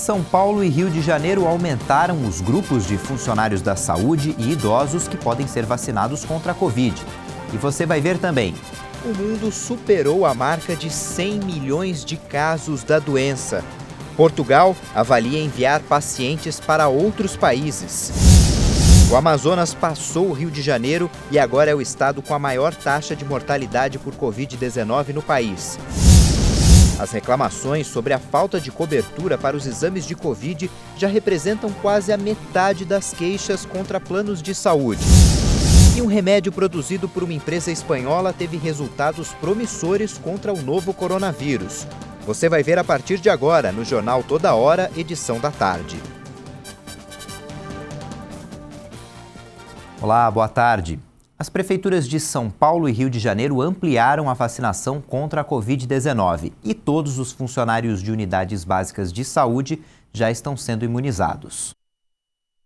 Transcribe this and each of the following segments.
São Paulo e Rio de Janeiro aumentaram os grupos de funcionários da saúde e idosos que podem ser vacinados contra a Covid. E você vai ver também. O mundo superou a marca de 100 milhões de casos da doença. Portugal avalia enviar pacientes para outros países. O Amazonas passou o Rio de Janeiro e agora é o estado com a maior taxa de mortalidade por Covid-19 no país. As reclamações sobre a falta de cobertura para os exames de Covid já representam quase a metade das queixas contra planos de saúde. E um remédio produzido por uma empresa espanhola teve resultados promissores contra o novo coronavírus. Você vai ver a partir de agora no Jornal Toda Hora, edição da tarde. Olá, boa tarde. As prefeituras de São Paulo e Rio de Janeiro ampliaram a vacinação contra a Covid-19 e todos os funcionários de unidades básicas de saúde já estão sendo imunizados.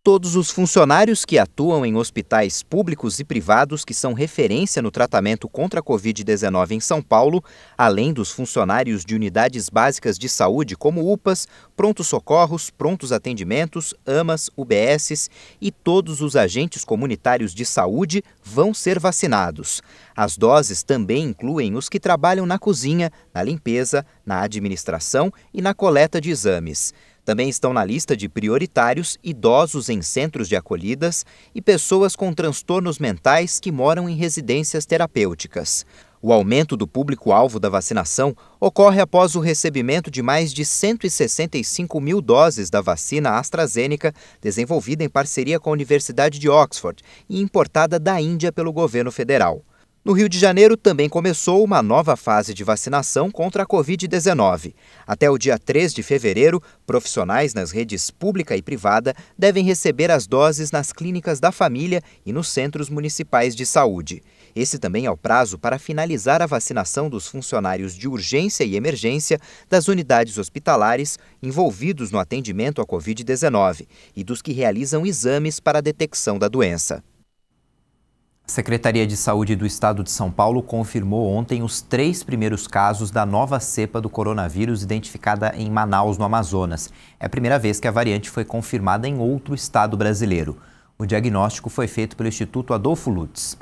Todos os funcionários que atuam em hospitais públicos e privados que são referência no tratamento contra a Covid-19 em São Paulo, além dos funcionários de unidades básicas de saúde como UPAs, prontos-socorros, prontos atendimentos, AMAs, UBSs e todos os agentes comunitários de saúde vão ser vacinados. As doses também incluem os que trabalham na cozinha, na limpeza, na administração e na coleta de exames. Também estão na lista de prioritários idosos em centros de acolhidas e pessoas com transtornos mentais que moram em residências terapêuticas. O aumento do público-alvo da vacinação ocorre após o recebimento de mais de 165 mil doses da vacina AstraZeneca, desenvolvida em parceria com a Universidade de Oxford e importada da Índia pelo governo federal. No Rio de Janeiro também começou uma nova fase de vacinação contra a Covid-19. Até o dia 3 de fevereiro, profissionais nas redes pública e privada devem receber as doses nas clínicas da família e nos centros municipais de saúde. Esse também é o prazo para finalizar a vacinação dos funcionários de urgência e emergência das unidades hospitalares envolvidos no atendimento à Covid-19 e dos que realizam exames para a detecção da doença. A Secretaria de Saúde do Estado de São Paulo confirmou ontem os 3 primeiros casos da nova cepa do coronavírus identificada em Manaus, no Amazonas. É a primeira vez que a variante foi confirmada em outro estado brasileiro. O diagnóstico foi feito pelo Instituto Adolfo Lutz.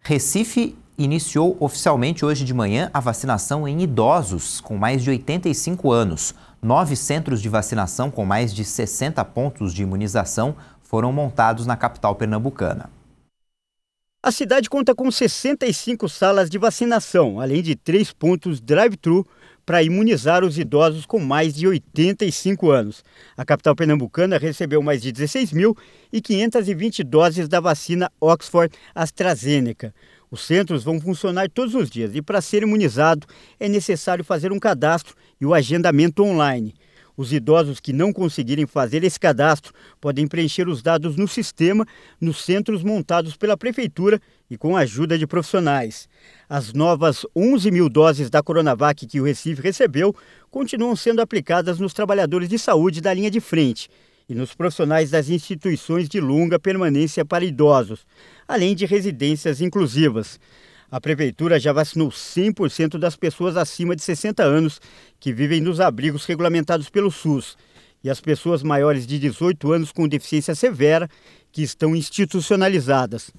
Recife iniciou oficialmente hoje de manhã a vacinação em idosos com mais de 85 anos. 9 centros de vacinação com mais de 60 pontos de imunização foram montados na capital pernambucana. A cidade conta com 65 salas de vacinação, além de 3 pontos drive-thru para imunizar os idosos com mais de 85 anos. A capital pernambucana recebeu mais de 16.520 doses da vacina Oxford AstraZeneca. Os centros vão funcionar todos os dias e, para ser imunizado, é necessário fazer um cadastro e o agendamento online. Os idosos que não conseguirem fazer esse cadastro podem preencher os dados no sistema, nos centros montados pela Prefeitura e com a ajuda de profissionais. As novas 11 mil doses da Coronavac que o Recife recebeu continuam sendo aplicadas nos trabalhadores de saúde da linha de frente e nos profissionais das instituições de longa permanência para idosos, além de residências inclusivas. A Prefeitura já vacinou 100% das pessoas acima de 60 anos que vivem nos abrigos regulamentados pelo SUS e as pessoas maiores de 18 anos com deficiência severa que estão institucionalizadas.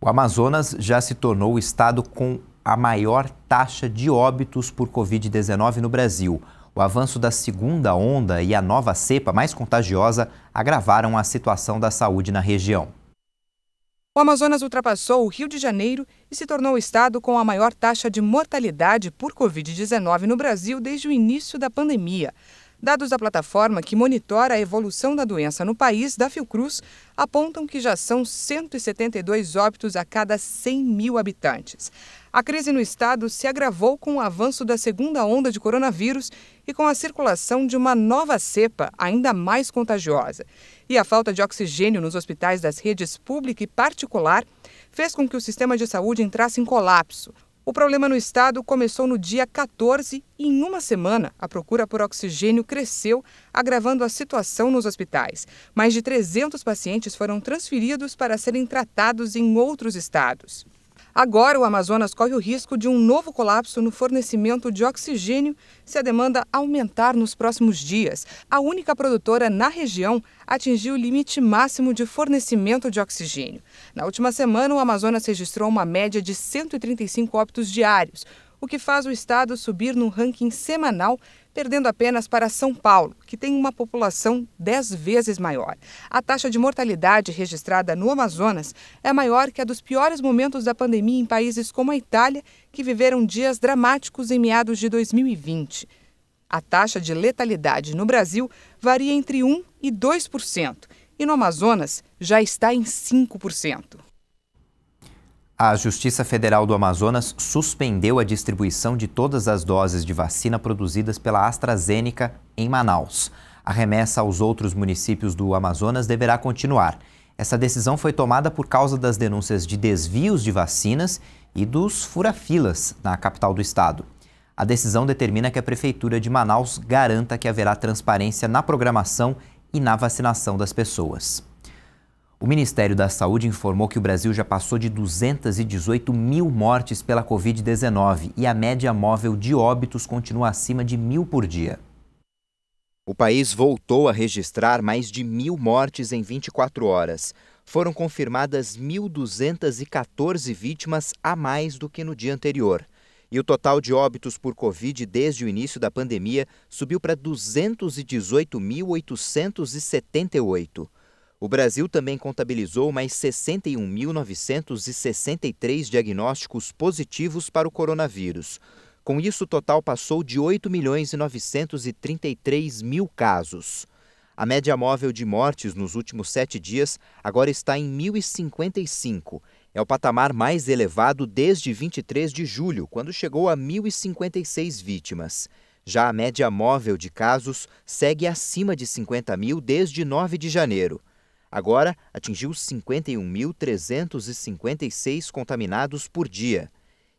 O Amazonas já se tornou o estado com a maior taxa de óbitos por Covid-19 no Brasil. O avanço da segunda onda e a nova cepa mais contagiosa agravaram a situação da saúde na região. O Amazonas ultrapassou o Rio de Janeiro e se tornou o estado com a maior taxa de mortalidade por Covid-19 no Brasil desde o início da pandemia. Dados da plataforma que monitora a evolução da doença no país, da Fiocruz, apontam que já são 172 óbitos a cada 100 mil habitantes. A crise no estado se agravou com o avanço da segunda onda de coronavírus e com a circulação de uma nova cepa ainda mais contagiosa. E a falta de oxigênio nos hospitais das redes pública e particular fez com que o sistema de saúde entrasse em colapso. O problema no estado começou no dia 14 e, em uma semana, a procura por oxigênio cresceu, agravando a situação nos hospitais. Mais de 300 pacientes foram transferidos para serem tratados em outros estados. Agora, o Amazonas corre o risco de um novo colapso no fornecimento de oxigênio se a demanda aumentar nos próximos dias. A única produtora na região atingiu o limite máximo de fornecimento de oxigênio. Na última semana, o Amazonas registrou uma média de 135 óbitos diários, o que faz o estado subir no ranking semanal, perdendo apenas para São Paulo, que tem uma população 10 vezes maior. A taxa de mortalidade registrada no Amazonas é maior que a dos piores momentos da pandemia em países como a Itália, que viveram dias dramáticos em meados de 2020. A taxa de letalidade no Brasil varia entre 1% e 2%, e no Amazonas já está em 5%. A Justiça Federal do Amazonas suspendeu a distribuição de todas as doses de vacina produzidas pela AstraZeneca em Manaus. A remessa aos outros municípios do Amazonas deverá continuar. Essa decisão foi tomada por causa das denúncias de desvios de vacinas e dos fura-filas na capital do estado. A decisão determina que a Prefeitura de Manaus garanta que haverá transparência na programação e na vacinação das pessoas. O Ministério da Saúde informou que o Brasil já passou de 218 mil mortes pela Covid-19 e a média móvel de óbitos continua acima de 1.000 por dia. O país voltou a registrar mais de 1.000 mortes em 24 horas. Foram confirmadas 1.214 vítimas a mais do que no dia anterior. E o total de óbitos por Covid desde o início da pandemia subiu para 218.878. O Brasil também contabilizou mais 61.963 diagnósticos positivos para o coronavírus. Com isso, o total passou de 8.933.000 casos. A média móvel de mortes nos últimos 7 dias agora está em 1.055. É o patamar mais elevado desde 23 de julho, quando chegou a 1.056 vítimas. Já a média móvel de casos segue acima de 50.000 desde 9 de janeiro. Agora, atingiu 51.356 contaminados por dia.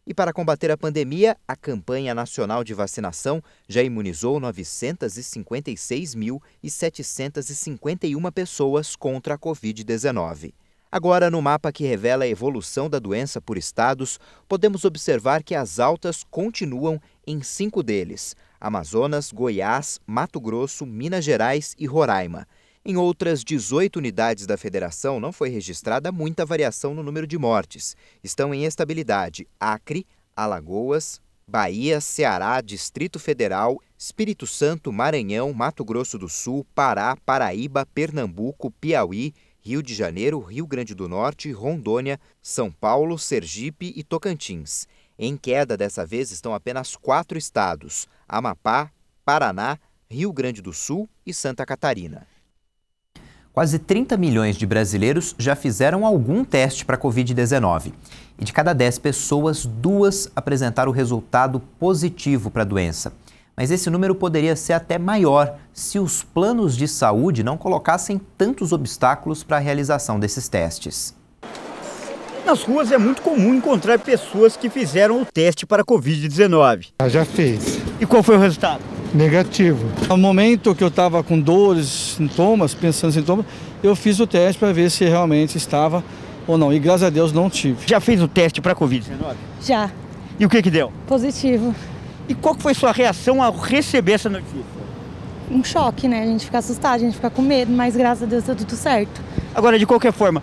E para combater a pandemia, a campanha nacional de vacinação já imunizou 956.751 pessoas contra a Covid-19. Agora, no mapa que revela a evolução da doença por estados, podemos observar que as altas continuam em 5 deles: Amazonas, Goiás, Mato Grosso, Minas Gerais e Roraima. Em outras 18 unidades da federação não foi registrada muita variação no número de mortes. Estão em estabilidade Acre, Alagoas, Bahia, Ceará, Distrito Federal, Espírito Santo, Maranhão, Mato Grosso do Sul, Pará, Paraíba, Pernambuco, Piauí, Rio de Janeiro, Rio Grande do Norte, Rondônia, São Paulo, Sergipe e Tocantins. Em queda dessa vez estão apenas 4 estados: Amapá, Paraná, Rio Grande do Sul e Santa Catarina. Quase 30 milhões de brasileiros já fizeram algum teste para a Covid-19. E de cada 10 pessoas, 2 apresentaram o resultado positivo para a doença. Mas esse número poderia ser até maior se os planos de saúde não colocassem tantos obstáculos para a realização desses testes. Nas ruas é muito comum encontrar pessoas que fizeram o teste para a Covid-19. Já fez. E qual foi o resultado? Negativo. No momento que eu estava com dores, sintomas, pensando em sintomas, eu fiz o teste para ver se realmente estava ou não. E graças a Deus não tive. Já fez o teste para a Covid-19? Já. E o que deu? Positivo. E qual que foi sua reação ao receber essa notícia? Um choque, né? A gente fica assustado, a gente fica com medo, mas graças a Deus deu tudo certo. Agora, de qualquer forma,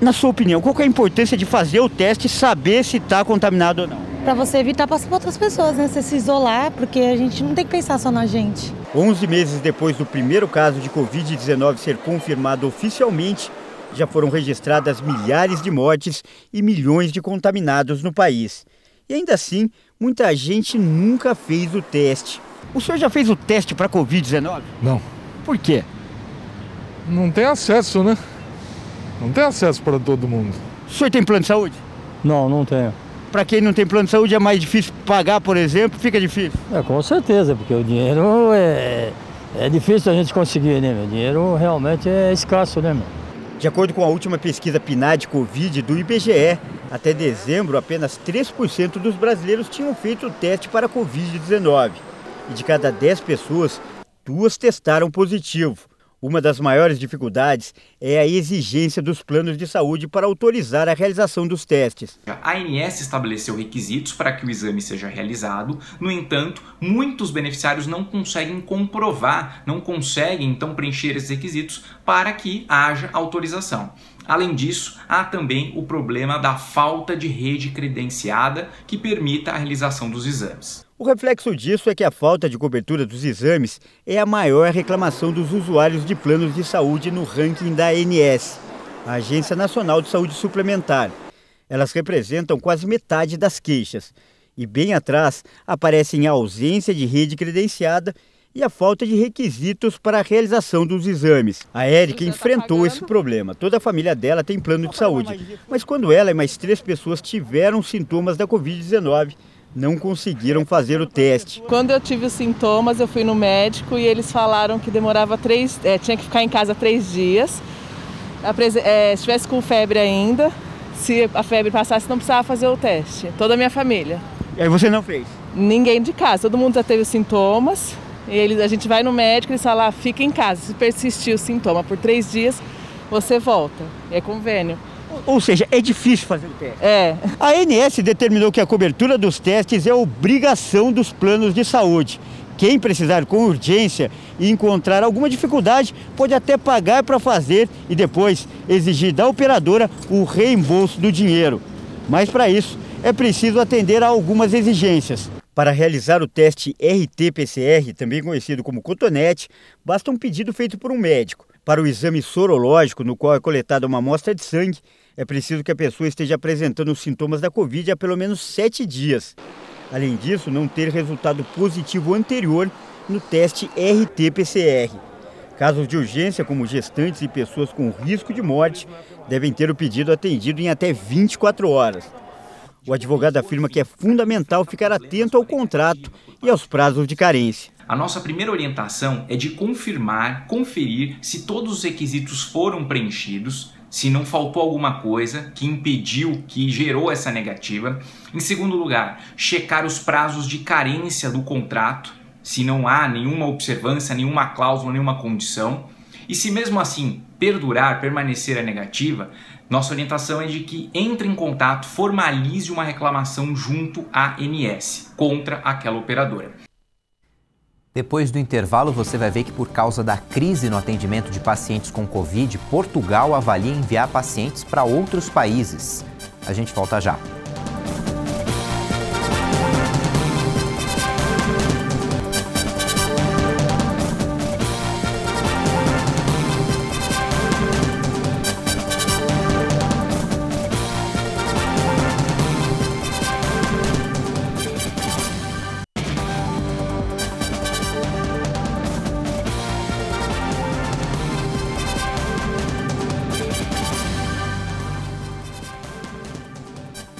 na sua opinião, qual que é a importância de fazer o teste e saber se está contaminado ou não? Para você evitar passar para outras pessoas, né? Você se isolar, porque a gente não tem que pensar só na gente. 11 meses depois do primeiro caso de Covid-19 ser confirmado oficialmente, já foram registradas milhares de mortes e milhões de contaminados no país. E ainda assim, muita gente nunca fez o teste. O senhor já fez o teste para Covid-19? Não. Por quê? Não tem acesso, né? Não tem acesso para todo mundo. O senhor tem plano de saúde? Não, não tenho. Para quem não tem plano de saúde é mais difícil pagar, por exemplo? Fica difícil? Com certeza, porque o dinheiro é difícil a gente conseguir, né, meu? O dinheiro realmente é escasso, né, meu? De acordo com a última pesquisa PNAD Covid do IBGE, até dezembro apenas 3% dos brasileiros tinham feito o teste para a Covid-19. E de cada 10 pessoas, 2 testaram positivo. Uma das maiores dificuldades é a exigência dos planos de saúde para autorizar a realização dos testes. A ANS estabeleceu requisitos para que o exame seja realizado, no entanto, muitos beneficiários não conseguem comprovar, não conseguem então preencher esses requisitos para que haja autorização. Além disso, há também o problema da falta de rede credenciada que permita a realização dos exames. O reflexo disso é que a falta de cobertura dos exames é a maior reclamação dos usuários de planos de saúde no ranking da ANS, a Agência Nacional de Saúde Suplementar. Elas representam quase metade das queixas. E bem atrás aparecem a ausência de rede credenciada e a falta de requisitos para a realização dos exames. A Érica enfrentou esse problema. Toda a família dela tem plano de saúde, mas quando ela e mais 3 pessoas tiveram sintomas da Covid-19, não conseguiram fazer o teste. Quando eu tive os sintomas, eu fui no médico e eles falaram que demorava tinha que ficar em casa 3 dias. Se estivesse com febre ainda, se a febre passasse, não precisava fazer o teste. Toda a minha família. E aí você não fez? Ninguém de casa, todo mundo já teve os sintomas. A gente vai no médico e eles falam, fica em casa. Se persistir o sintoma por 3 dias, você volta. É convênio. Ou seja, é difícil fazer o teste. É. A ANS determinou que a cobertura dos testes é obrigação dos planos de saúde. Quem precisar com urgência e encontrar alguma dificuldade pode até pagar para fazer e depois exigir da operadora o reembolso do dinheiro. Mas para isso é preciso atender a algumas exigências. Para realizar o teste RT-PCR, também conhecido como cotonete, basta um pedido feito por um médico. Para o exame sorológico, no qual é coletada uma amostra de sangue, é preciso que a pessoa esteja apresentando os sintomas da Covid há pelo menos 7 dias. Além disso, não ter resultado positivo anterior no teste RT-PCR. Casos de urgência, como gestantes e pessoas com risco de morte, devem ter o pedido atendido em até 24 horas. O advogado afirma que é fundamental ficar atento ao contrato e aos prazos de carência. A nossa primeira orientação é de conferir se todos os requisitos foram preenchidos, se não faltou alguma coisa que impediu, que gerou essa negativa. Em segundo lugar, checar os prazos de carência do contrato, se não há nenhuma observância, nenhuma cláusula, nenhuma condição. E se mesmo assim permanecer a negativa, nossa orientação é de que entre em contato, formalize uma reclamação junto à ANS contra aquela operadora. Depois do intervalo, você vai ver que por causa da crise no atendimento de pacientes com Covid, Portugal avalia enviar pacientes para outros países. A gente volta já.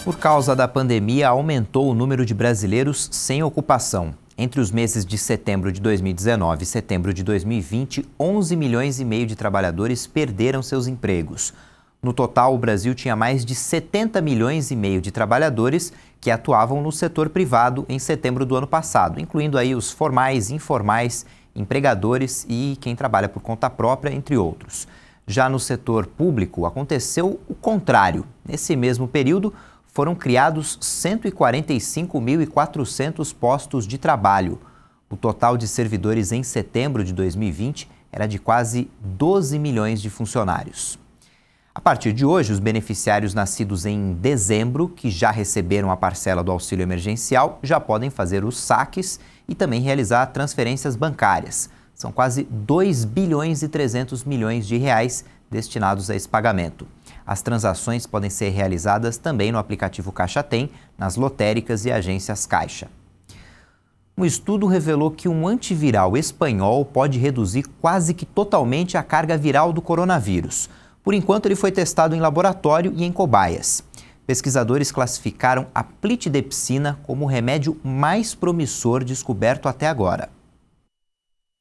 Por causa da pandemia, aumentou o número de brasileiros sem ocupação. Entre os meses de setembro de 2019 e setembro de 2020, 11 milhões e meio de trabalhadores perderam seus empregos. No total, o Brasil tinha mais de 70 milhões e meio de trabalhadores que atuavam no setor privado em setembro do ano passado, incluindo aí os formais, informais, empregadores e quem trabalha por conta própria, entre outros. Já no setor público, aconteceu o contrário. Nesse mesmo período, foram criados 145.400 postos de trabalho. O total de servidores em setembro de 2020 era de quase 12 milhões de funcionários. A partir de hoje, os beneficiários nascidos em dezembro, que já receberam a parcela do auxílio emergencial, já podem fazer os saques e também realizar transferências bancárias. São quase 2 bilhões e 300 milhões de reais destinados a esse pagamento. As transações podem ser realizadas também no aplicativo Caixa Tem, nas lotéricas e agências Caixa. Um estudo revelou que um antiviral espanhol pode reduzir quase que totalmente a carga viral do coronavírus. Por enquanto, ele foi testado em laboratório e em cobaias. Pesquisadores classificaram a plitidepsina como o remédio mais promissor descoberto até agora.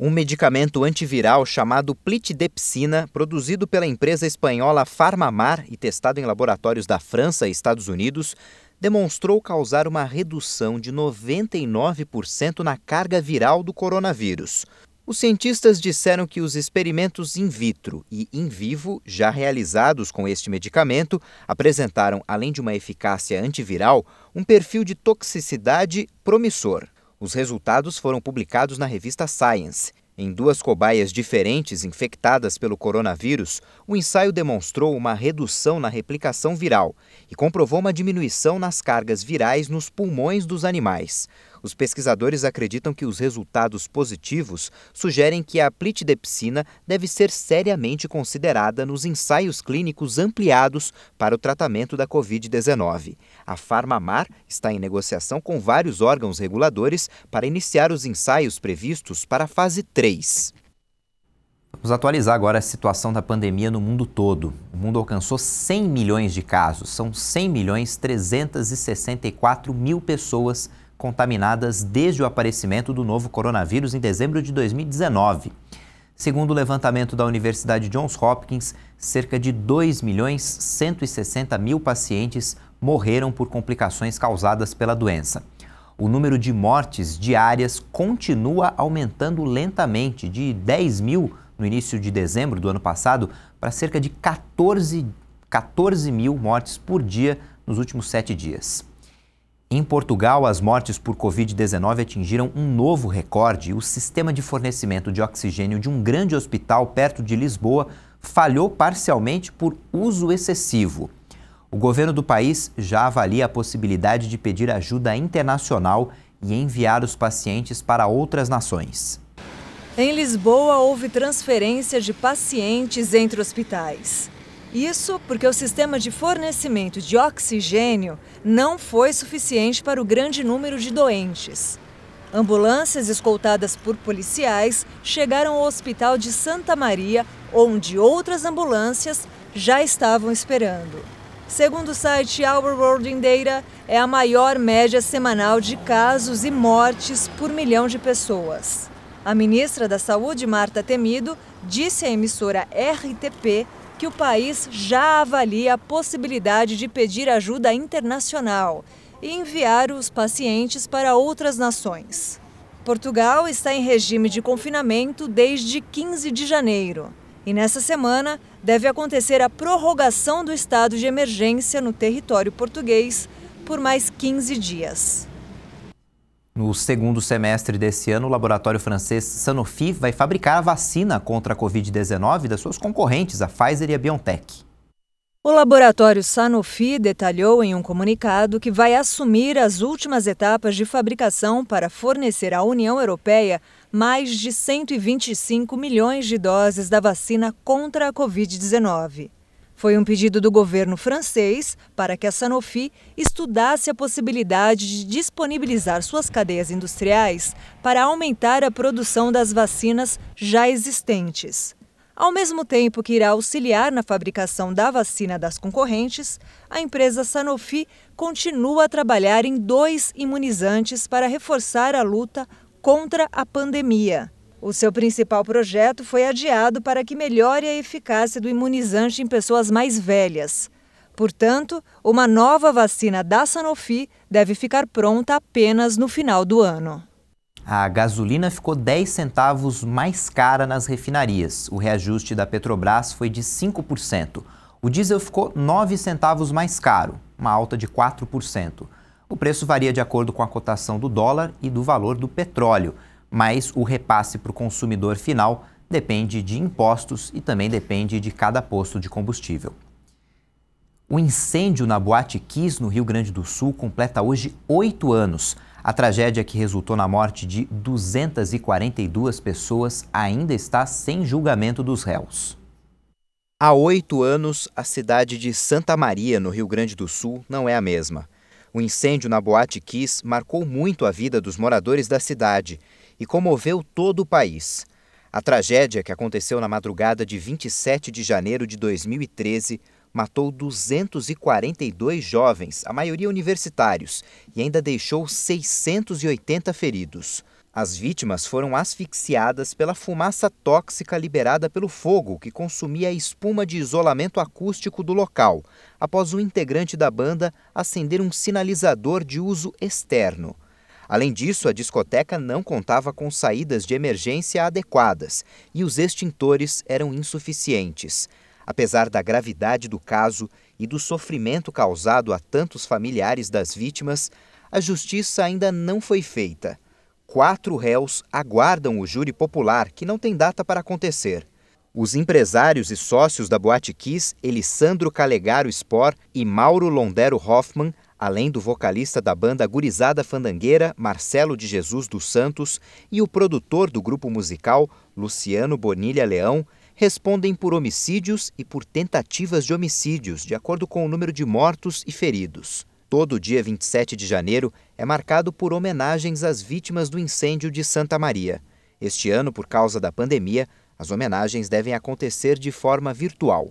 Um medicamento antiviral chamado plitidepsina, produzido pela empresa espanhola Farmamar e testado em laboratórios da França e Estados Unidos, demonstrou causar uma redução de 99% na carga viral do coronavírus. Os cientistas disseram que os experimentos in vitro e in vivo já realizados com este medicamento apresentaram, além de uma eficácia antiviral, um perfil de toxicidade promissor. Os resultados foram publicados na revista Science. Em 2 cobaias diferentes infectadas pelo coronavírus, o ensaio demonstrou uma redução na replicação viral e comprovou uma diminuição nas cargas virais nos pulmões dos animais. Os pesquisadores acreditam que os resultados positivos sugerem que a plitidepsina deve ser seriamente considerada nos ensaios clínicos ampliados para o tratamento da Covid-19. A PharmaMar está em negociação com vários órgãos reguladores para iniciar os ensaios previstos para a fase 3. Vamos atualizar agora a situação da pandemia no mundo todo. O mundo alcançou 100 milhões de casos. São 100.364.000 pessoas contaminadas desde o aparecimento do novo coronavírus em dezembro de 2019. Segundo o levantamento da Universidade Johns Hopkins, cerca de 2.160.000 pacientes morreram por complicações causadas pela doença. O número de mortes diárias continua aumentando lentamente, de 10 mil no início de dezembro do ano passado para cerca de 14 mil mortes por dia nos últimos 7 dias. Em Portugal, as mortes por Covid-19 atingiram um novo recorde. O sistema de fornecimento de oxigênio de um grande hospital perto de Lisboa falhou parcialmente por uso excessivo. O governo do país já avalia a possibilidade de pedir ajuda internacional e enviar os pacientes para outras nações. Em Lisboa, houve transferência de pacientes entre hospitais. Isso porque o sistema de fornecimento de oxigênio não foi suficiente para o grande número de doentes. Ambulâncias escoltadas por policiais chegaram ao Hospital de Santa Maria, onde outras ambulâncias já estavam esperando. Segundo o site Our World in Data, é a maior média semanal de casos e mortes por milhão de pessoas. A ministra da Saúde, Marta Temido, disse à emissora RTP que o país já avalia a possibilidade de pedir ajuda internacional e enviar os pacientes para outras nações. Portugal está em regime de confinamento desde 15 de janeiro. E nessa semana deve acontecer a prorrogação do estado de emergência no território português por mais 15 dias. No segundo semestre desse ano, o laboratório francês Sanofi vai fabricar a vacina contra a Covid-19 das suas concorrentes, a Pfizer e a BioNTech. O laboratório Sanofi detalhou em um comunicado que vai assumir as últimas etapas de fabricação para fornecer à União Europeia mais de 125 milhões de doses da vacina contra a Covid-19. Foi um pedido do governo francês para que a Sanofi estudasse a possibilidade de disponibilizar suas cadeias industriais para aumentar a produção das vacinas já existentes. Ao mesmo tempo que irá auxiliar na fabricação da vacina das concorrentes, a empresa Sanofi continua a trabalhar em 2 imunizantes para reforçar a luta contra a pandemia. O seu principal projeto foi adiado para que melhore a eficácia do imunizante em pessoas mais velhas. Portanto, uma nova vacina da Sanofi deve ficar pronta apenas no final do ano. A gasolina ficou 10 centavos mais cara nas refinarias. O reajuste da Petrobras foi de 5%. O diesel ficou 9 centavos mais caro, uma alta de 4%. O preço varia de acordo com a cotação do dólar e do valor do petróleo, mas o repasse para o consumidor final depende de impostos e também depende de cada posto de combustível. O incêndio na Boate Kiss, no Rio Grande do Sul, completa hoje 8 anos. A tragédia que resultou na morte de 242 pessoas ainda está sem julgamento dos réus. Há 8 anos, a cidade de Santa Maria, no Rio Grande do Sul, não é a mesma. O incêndio na Boate Kiss marcou muito a vida dos moradores da cidade e comoveu todo o país. A tragédia, que aconteceu na madrugada de 27 de janeiro de 2013, matou 242 jovens, a maioria universitários, e ainda deixou 680 feridos. As vítimas foram asfixiadas pela fumaça tóxica liberada pelo fogo, que consumia a espuma de isolamento acústico do local, após um integrante da banda acender um sinalizador de uso externo. Além disso, a discoteca não contava com saídas de emergência adequadas e os extintores eram insuficientes. Apesar da gravidade do caso e do sofrimento causado a tantos familiares das vítimas, a justiça ainda não foi feita. 4 réus aguardam o júri popular, que não tem data para acontecer. Os empresários e sócios da Boate Kiss, Elisandro Calegaro Spor e Mauro Londero Hoffman, além do vocalista da banda Gurizada Fandangueira, Marcelo de Jesus dos Santos, e o produtor do grupo musical, Luciano Bonilha Leão, respondem por homicídios e por tentativas de homicídios, de acordo com o número de mortos e feridos. Todo dia 27 de janeiro é marcado por homenagens às vítimas do incêndio de Santa Maria. Este ano, por causa da pandemia, as homenagens devem acontecer de forma virtual.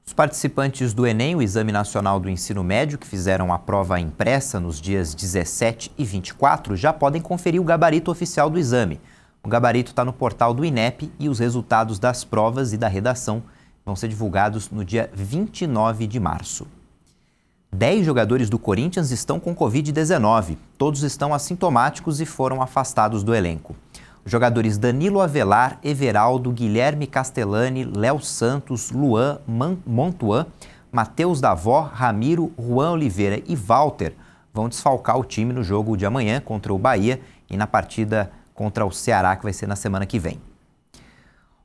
Os participantes do Enem, o Exame Nacional do Ensino Médio, que fizeram a prova impressa nos dias 17 e 24, já podem conferir o gabarito oficial do exame. O gabarito está no portal do INEP e os resultados das provas e da redação vão ser divulgados no dia 29 de março. 10 jogadores do Corinthians estão com Covid-19. Todos estão assintomáticos e foram afastados do elenco. Os jogadores Danilo Avelar, Everaldo, Guilherme Castellani, Léo Santos, Luan Montuan, Matheus Davó, Ramiro, Juan Oliveira e Walter vão desfalcar o time no jogo de amanhã contra o Bahia e na partida contra o Ceará, que vai ser na semana que vem.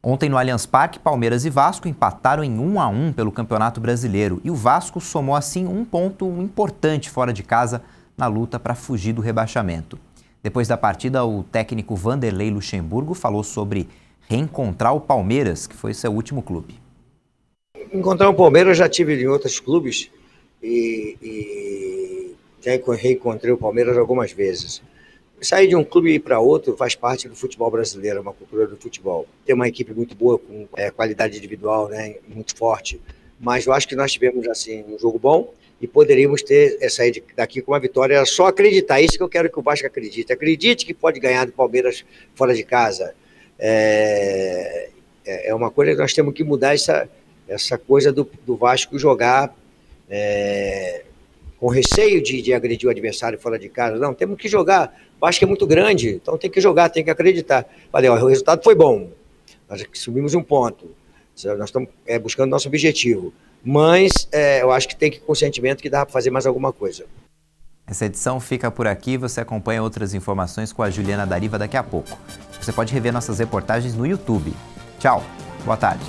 Ontem no Allianz Parque, Palmeiras e Vasco empataram em 1-1 pelo Campeonato Brasileiro e o Vasco somou assim um ponto importante fora de casa na luta para fugir do rebaixamento. Depois da partida, o técnico Vanderlei Luxemburgo falou sobre reencontrar o Palmeiras, que foi seu último clube. Encontrar o Palmeiras eu já tive em outros clubes e já reencontrei o Palmeiras algumas vezes. Sair de um clube e ir para outro faz parte do futebol brasileiro, uma cultura do futebol. Tem uma equipe muito boa, com qualidade individual, né, muito forte, mas eu acho que nós tivemos assim, um jogo bom e poderíamos sair daqui com uma vitória. Era só acreditar, isso que eu quero que o Vasco acredite. Acredite que pode ganhar do Palmeiras fora de casa. É uma coisa que nós temos que mudar, essa coisa do Vasco jogar com receio de agredir o adversário fora de casa. Não, temos que jogar. O Vasco é muito grande, então tem que jogar, tem que acreditar. Valeu, o resultado foi bom. Nós subimos um ponto. Nós estamos buscando nosso objetivo. Mas eu acho que tem que ir com o sentimento que dá para fazer mais alguma coisa. Essa edição fica por aqui. Você acompanha outras informações com a Juliana Dariva daqui a pouco. Você pode rever nossas reportagens no YouTube. Tchau, boa tarde.